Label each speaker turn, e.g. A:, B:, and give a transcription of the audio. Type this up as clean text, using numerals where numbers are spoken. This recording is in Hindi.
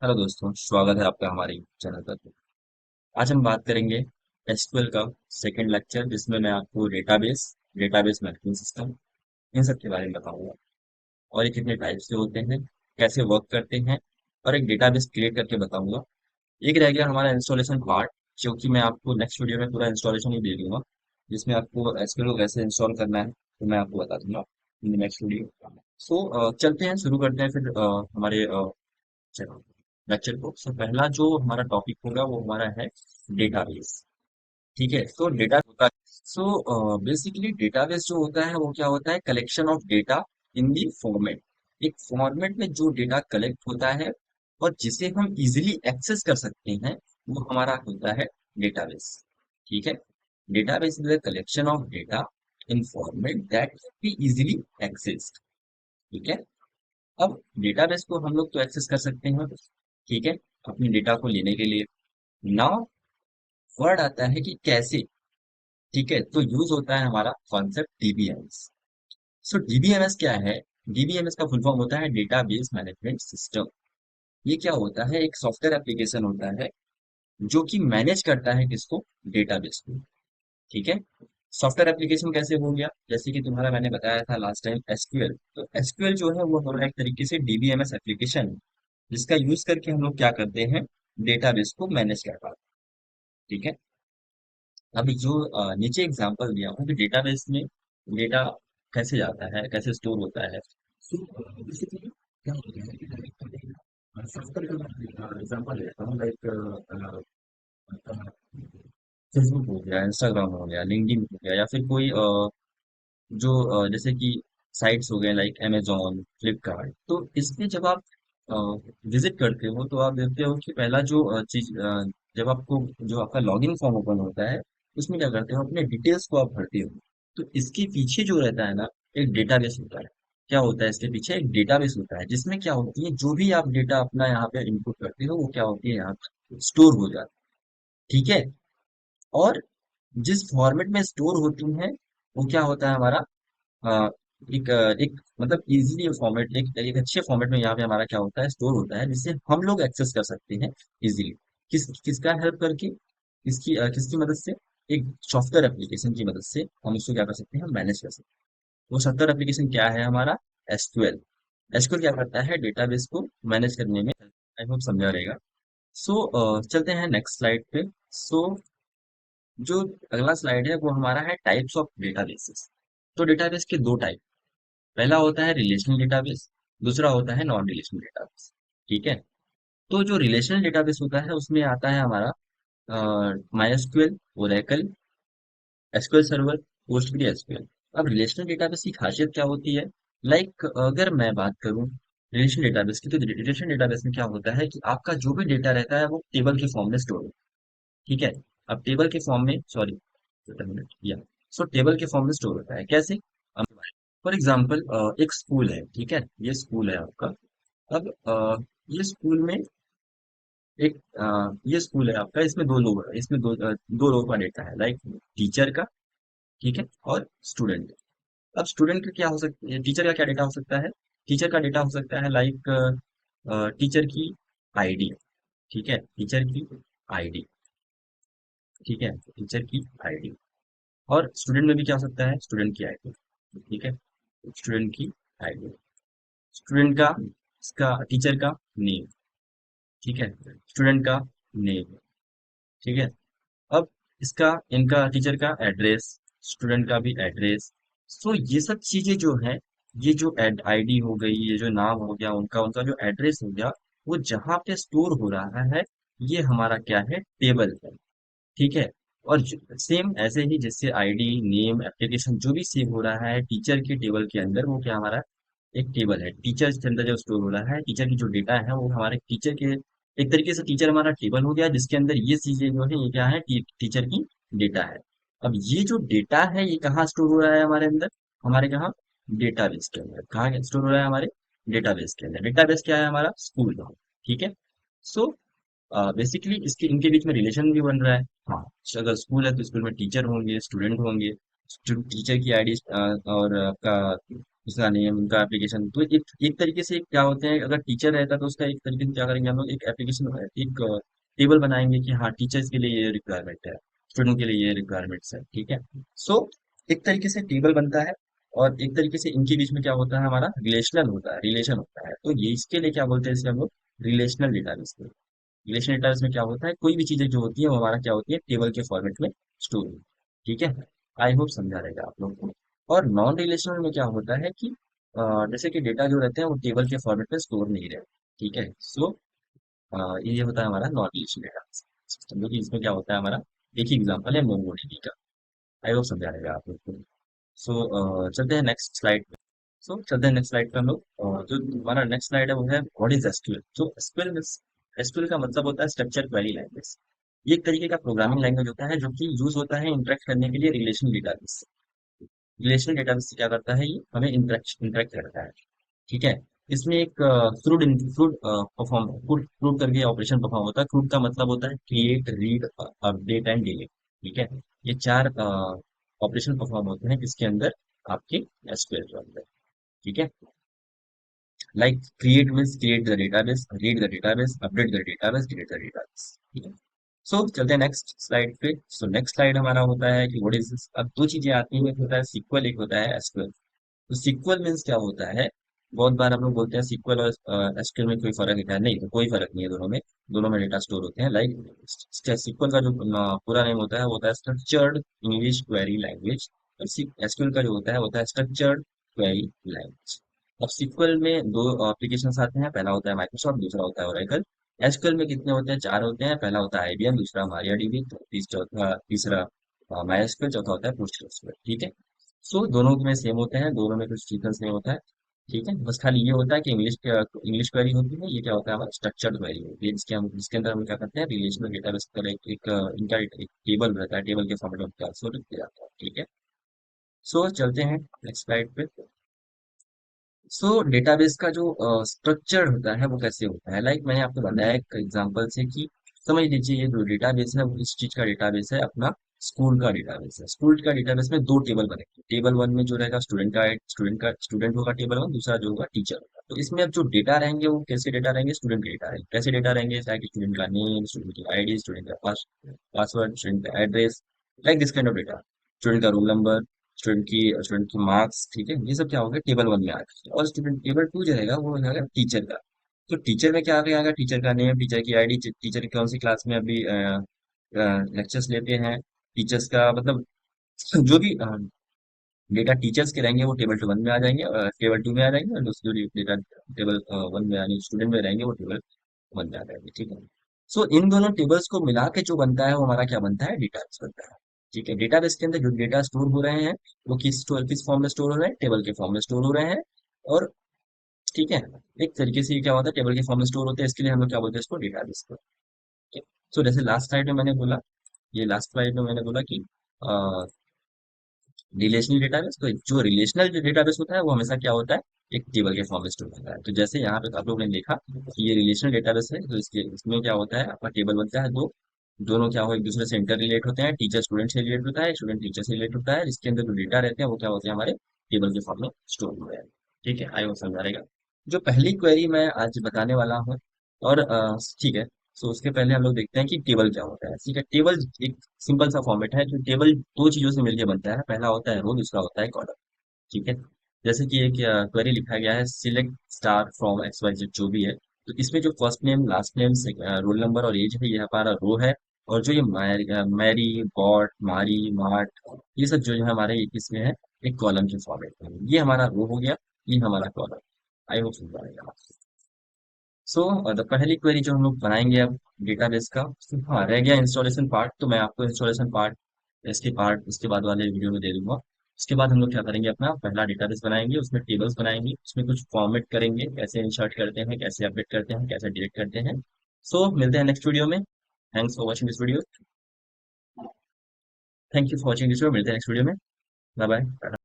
A: हेलो दोस्तों, स्वागत है आपका हमारे चैनल पर। आज हम बात करेंगे एसक्यूएल का सेकंड लेक्चर, जिसमें मैं आपको डेटाबेस मैनेजमेंट सिस्टम इन सब के बारे में बताऊंगा और ये कितने टाइप्स के होते हैं, कैसे वर्क करते हैं, और एक डेटाबेस क्रिएट करके बताऊंगा। एक रह गया हमारा इंस्टॉलेशन पार्ट, जो कि मैं आपको नेक्स्ट वीडियो में पूरा इंस्टॉलेशन ही दे दूंगा, जिसमें आपको एसक्यूएल को कैसे इंस्टॉल करना है तो मैं आपको बता दूंगा नेक्स्ट वीडियो। चलते हैं, शुरू करते हैं फिर हमारे लेक्चर को। पहला जो हमारा टॉपिक होगा वो हमारा है डेटाबेस। ठीक है, तो डेटा होता है। बेसिकली डेटाबेस जो होता है वो क्या होता है, collection of data in the format. एक फॉर्मेट में जो डेटा कलेक्ट होता है और जिसे हम इजिली एक्सेस कर सकते हैं, वो हमारा होता है डेटाबेस। ठीक है, database is the collection of data in format that can be easily accessed. ठीक है, अब डेटाबेस को हम लोग तो एक्सेस कर सकते हैं, ठीक है, अपने डेटा को लेने के लिए। नाउ वर्ड आता है कि कैसे। ठीक है, तो यूज होता है हमारा कॉन्सेप्ट डीबीएमएस। डीबीएमएस क्या है? डीबीएमएस का फुल फॉर्म होता है डेटाबेस मैनेजमेंट सिस्टम। ये क्या होता है, एक सॉफ्टवेयर एप्लीकेशन होता है जो कि मैनेज करता है किसको, डेटाबेस को। ठीक है, सॉफ्टवेयर एप्लीकेशन कैसे हो गया, जैसे कि तुम्हारा मैंने बताया था लास्ट टाइम एसक्यूएल। तो एसक्यूएल जो है वो हमारा एक तरीके से डीबीएमएस एप्लीकेशन है, जिसका यूज करके हम लोग क्या करते हैं, डेटाबेस को मैनेज कर पाते हैं। ठीक है, अभी जो नीचे एग्जांपल दिया हूँ कि डेटाबेस में डेटा कैसे जाता है, कैसे स्टोर होता है। बेसिकली क्या होता है कि सॉफ्टवेयर का एग्जांपल लेता हूँ, लाइक फेसबुक हो गया, इंस्टाग्राम हो गया, लिंक्डइन हो गया, या फिर कोई जैसे कि साइट्स हो गए लाइक अमेजोन, फ्लिपकार्ट। तो इसमें जब आप विजिट करते हो तो आप देखते हो कि पहला जो चीज, जब आपको जो आपका लॉगिन फॉर्म ओपन होता है, उसमें क्या करते हो, अपने डिटेल्स को आप भरते हो। तो इसके पीछे जो रहता है ना, एक डेटाबेस होता है। क्या होता है इसके पीछे, एक डेटाबेस होता है, जिसमें क्या होती है, जो भी आप डेटा अपना यहाँ पे इनपुट करते हो वो क्या होती है, यहाँ पर स्टोर हो जाती है। ठीक है, और जिस फॉर्मेट में स्टोर होती है वो क्या होता है हमारा, अ, एक मतलब इजीली फॉर्मेट, एक अच्छे फॉर्मेट में यहाँ पे हमारा क्या होता है, स्टोर होता है, जिससे हम लोग एक्सेस कर सकते हैं इजीली। किसका हेल्प करके, किसकी मदद से, एक सॉफ्टवेयर एप्लीकेशन की मदद से हम उसको क्या कर सकते हैं, मैनेज कर सकते हैं। वो सॉफ्टवेयर एप्लीकेशन क्या है हमारा, एसक्यूएल। एसक्यूएल क्या करता है, डेटाबेस को मैनेज करने में, आई होप समझा रहेगा। चलते हैं नेक्स्ट स्लाइड पे। सो जो अगला स्लाइड है वो हमारा है टाइप्स ऑफ डेटाबेसेस। तो डेटाबेस के दो टाइप, पहला होता है रिलेशनल डेटाबेस, दूसरा होता है नॉन रिलेशनल डेटाबेस। ठीक है, तो जो रिलेशनल डेटाबेस होता है उसमें आता है हमारा MySQL, Oracle, SQL server, Postgre SQL. अब रिलेशनल डेटाबेस की खासियत क्या होती है, लाइक अगर मैं बात करूं रिलेशनल डेटाबेस की, तो रिलेशनल डेटाबेस में क्या होता है कि आपका जो भी डेटा रहता है वो टेबल के फॉर्म में स्टोर हो। ठीक है, अब टेबल के फॉर्म में, सॉरी, या टेबल के फॉर्म में स्टोर होता है कैसे। फॉर एग्जाम्पल, एक स्कूल है, ठीक है, ये स्कूल है आपका। अब ये स्कूल में ये स्कूल है आपका, इसमें दो लोग, इसमें दो लोगों का डेटा है, लाइक टीचर का, ठीक है, और स्टूडेंट। अब स्टूडेंट का क्या हो सकता है, टीचर का क्या डेटा हो सकता है, टीचर का डेटा हो सकता है लाइक टीचर की आईडी। ठीक है, टीचर की आईडी, ठीक है, टीचर की आईडी। और स्टूडेंट में भी क्या हो सकता है, स्टूडेंट की आईडी। ठीक है, स्टूडेंट की आईडी, स्टूडेंट का, इसका टीचर का नेम। ठीक है, स्टूडेंट का नेम। ठीक है, अब इसका, इनका टीचर का एड्रेस, स्टूडेंट का भी एड्रेस। ये सब चीजें जो है, ये जो एड आईडी हो गई, ये जो नाम हो गया उनका, उनका जो एड्रेस हो गया, वो जहाँ पे स्टोर हो रहा है, ये हमारा क्या है, टेबल है। ठीक है, और सेम ऐसे ही जैसे आईडी, नेम, एप्लीकेशन जो भी सेव हो रहा है टीचर के टेबल के अंदर, वो क्या हमारा एक टेबल है। टीचर के अंदर जो स्टोर हो रहा है, टीचर की जो डेटा है वो हमारे टीचर के, एक तरीके से टीचर हमारा टेबल हो गया, जिसके अंदर ये चीजें जो है ये क्या है, टीचर की डेटा है। अब ये जो डेटा है ये कहाँ स्टोर हो रहा है हमारे अंदर, हमारे कहाँ, डेटाबेस के अंदर। कहाँ स्टोर हो रहा है, हमारे डेटाबेस के अंदर। डेटाबेस क्या है हमारा, स्कूल। ठीक है, सो बेसिकली इसके, इनके बीच में रिलेशन भी बन रहा है। हाँ, अगर स्कूल है तो स्कूल में टीचर होंगे, स्टूडेंट होंगे, टीचर की आईडी और आपका उसका नेम, उनका एप्लीकेशन। तो एक तरीके से क्या होते हैं, अगर टीचर रहता तो उसका एक तरीके से क्या करेंगे हम लोग, एक एप्लीकेशन, एक टेबल बनाएंगे कि हाँ टीचर्स के लिए ये रिक्वायरमेंट है, स्टूडेंट के लिए ये रिक्वायरमेंट्स है, ठीक है। सो एक तरीके से टेबल बनता है, और एक तरीके से इनके बीच में क्या होता है, हमारा रिलेशनल होता है, रिलेशन होता है। तो ये इसके लिए क्या बोलते हैं, इसे हम लोग रिलेशनल डेटाबेस। रिलेशन डेटाबेस में क्या होता है, कोई भी चीजें जो होती है वो हमारा क्या होती है, टेबल के फॉर्मेट में स्टोर होती है, ठीक है। आई होप समझा रहेगा आप लोगों को। और नॉन रिलेशनल में क्या होता है कि जैसे कि डेटा जो रहते हैं वो टेबल के फॉर्मेट में स्टोर नहीं रहते, ठीक है। सो ये होता है हमारा नॉन रिलेशन डेटा सिस्टम, जो कि इसमें क्या होता है हमारा, एक ही एग्जाम्पल है मोंगोडीबी का। आई होप समझा रहेगा आप लोग को। सो चलते हैं नेक्स्ट स्लाइड पे। सो चलते हैं नेक्स्ट स्लाइड पे हम लोग। जो हमारा नेक्स्ट स्लाइड है वो है व्हाट इज एसक्यूएल। जो एसक्यूएल, एसक्यूएल का मतलब होता है स्ट्रक्चर क्वेरी लैंग्वेज। ये एक तरीके का प्रोग्रामिंग लैंग्वेज होता है जो कि यूज होता है इंटरेक्ट करने के लिए रिलेशनल डेटाबेस। रिलेशनल डेटाबेस से क्या करता है, ये हमें इंटरेक्ट करता है, ठीक है। इसमें एक fruit fruit perform fruit fruit करके ऑपरेशन परफॉर्म होता है। फ्रूट का मतलब होता है create, read, update and delete, ठीक है। ये चार ऑपरेशन परफॉर्म होते हैं किसके अंदर, आपके एसक्यूएल के अंदर, ठीक है। Like create means create the database, read the database, update the database, delete the database, ठीक है। सो चलते हैं नेक्स्ट स्लाइड पे। सो नेक्स्ट स्लाइड हमारा होता है कि व्हाट इज दिस। अब दो चीजें आती हैं, एक होता है सीक्वल, एक होता है एसक्यूएल। तो सीक्वल मीन्स क्या होता है, बहुत बार हम लोग बोलते हैं सीक्वल और एसक्यूएल में कोई फर्क है क्या, नहीं, तो कोई फर्क नहीं है दोनों में। दोनों में डेटा स्टोर होते हैं। लाइक सीक्वल का जो पूरा नेम होता है वो होता है स्ट्रक्चर्ड इंग्लिश क्वेरी लैंग्वेज, और एसक्यूएल का जो होता है स्ट्रक्चर्ड क्वेरी लैंग्वेज। अब सीक्वल में दो एप्लीकेशन आते हैं, पहला होता है माइक्रोसॉफ्ट, दूसरा होता है ओरेकल। एसक्यूएल में कितने होते हैं, चार होते हैं। पहला होता है आईबीएम, दूसरा मारियाडीबी, तीसरा माइस्क्यूएल, चौथा होता है पोस्टग्रेसक्यूएल, ठीक है। सो दोनों में सेम होते हैं, दोनों में कुछ डिफरेंस नहीं होता है, ठीक है। बस खाली ये होता है कि इंग्लिश क्वेरी होती है, ये क्या होता है, हमारा स्ट्रक्चर्ड क्वेरी होती है, जिसके अंदर हम क्या करते हैं, रिलेशनल डेटाबेस का इनका एक टेबल रहता है, टेबल के फॉर्मेट में स्टोर किया जाता है, ठीक है। सो चलते हैं नेक्स्ट स्लाइड पे। सो डेटाबेस का जो स्ट्रक्चर होता है वो कैसे होता है, लाइक मैंने आपको बताया एक एग्जांपल से कि समझ लीजिए ये जो डेटाबेस है वो इस चीज का डेटाबेस है, अपना स्कूल का डेटाबेस है। स्कूल का डेटाबेस में दो टेबल बनेंगे। टेबल वन में जो रहेगा स्टूडेंट होगा, टेबल वन, दूसरा जो होगा टीचर होगा। तो इसमें अब जो डेटा रहेंगे वो कैसे डेटा रहेंगे, स्टूडेंट के डेटा रहेंगे। कैसे डेटा रहेंगे, लाइक स्टूडेंट का नेम, स्टूडेंट की आईडी, स्टूडेंट का पासवर्ड, स्टूडेंट का address, like this kind of data. Student का रोल नंबर, स्टूडेंट की मार्क्स, ठीक है। ये सब क्या होगा, टेबल वन में आ गया। और स्टूडेंट टेबल टू जो रहेगा वो रहेगा टीचर का। तो टीचर में क्या आ गया, टीचर का नेम, टीचर की आईडी, टीचर कौन सी क्लास में अभी लेक्चर्स लेते हैं, टीचर्स का मतलब जो भी डेटा टीचर्स के रहेंगे वो टेबल टू वन में आ जाएंगे, टेबल टू में आ जाएंगे, और दूसरे जो डेटा टेबल वन में यानी स्टूडेंट में रहेंगे वो टेबल वन में आ जाएंगे, ठीक है। सो इन दोनों टेबल्स को मिला के जो बनता है वो हमारा क्या बनता है, डेटाबेस बनता है, ठीक है। डेटाबेस के अंदर जो डेटा स्टोर हो रहे हैं वो किस फॉर्म में स्टोर हो रहे हैं, टेबल के फॉर्म में स्टोर हो रहे हैं। और ठीक है, एक तरीके से ये क्या होता है, टेबल के फॉर्म में स्टोर होते हैं, इसके लिए हम लोग क्या बोलते हैं, इसको डेटाबेस को, ठीक है। सो जैसे लास्ट स्लाइड में मैंने बोला, ये लास्ट स्लाइड में मैंने बोला कि रिलेशनल डेटाबेस, तो जो रिलेशनल जो डेटाबेस होता है वो हमेशा क्या होता है, एक टेबल के फॉर्म में स्टोर होता है। तो जैसे यहाँ पे आप लोगों ने देखा कि ये रिलेशनल डेटाबेस है, तो इसमें क्या होता है, आपका टेबल बनता है दो, दोनों क्या हो, एक दूसरे से इंटर रिलेट होते हैं। टीचर स्टूडेंट से रिलेट होता है, स्टूडेंट टीचर से रिलेट होता है। इसके अंदर जो डेटा रहते हैं वो क्या होते हैं, हमारे टेबल के फॉर्म में स्टोर हो रहे हैं, ठीक है। आई वो समझा रहेगा। जो पहली क्वेरी मैं आज बताने वाला हूँ, और ठीक है। सो उसके पहले हम लोग देखते हैं कि टेबल क्या होता है, ठीक है। टेबल एक सिंपल सा फॉर्मेट है। जो टेबल दो चीजों से मिलकर बनता है, पहला होता है रो, दूसरा होता है कॉलम, ठीक है। जैसे कि एक क्वेरी लिखा गया है, select star from X Y Z, जो भी है। तो इसमें जो first name, last name, roll number और एज है, ये हमारा रो है। और जो ये मैरी, बॉट, मारी, मार्ट, ये सब जो है हमारे इसमें है, एक कॉलम के फॉर्मेट में। ये हमारा रो हो गया, ये हमारा कॉलम। आई होप समझ आएगा। सो द पहली क्वेरी जो हम लोग बनाएंगे अब डेटाबेस का, हाँ रह गया इंस्टॉलेशन पार्ट। तो मैं आपको इंस्टॉलेशन पार्ट इसके बाद वाले वीडियो में दे दूंगा। उसके बाद हम लोग क्या करेंगे, अपना पहला डेटाबेस बनाएंगे, उसमें टेबल्स बनाएंगे, उसमें कुछ फॉर्मेट करेंगे, कैसे इंसर्ट करते हैं, कैसे अपडेट करते हैं, कैसे डिलीट करते हैं। सो मिलते हैं नेक्स्ट वीडियो में। Thanks for watching this video. Thank you for watching this video, मिलते हैं नेक्स्ट वीडियो में। Bye bye.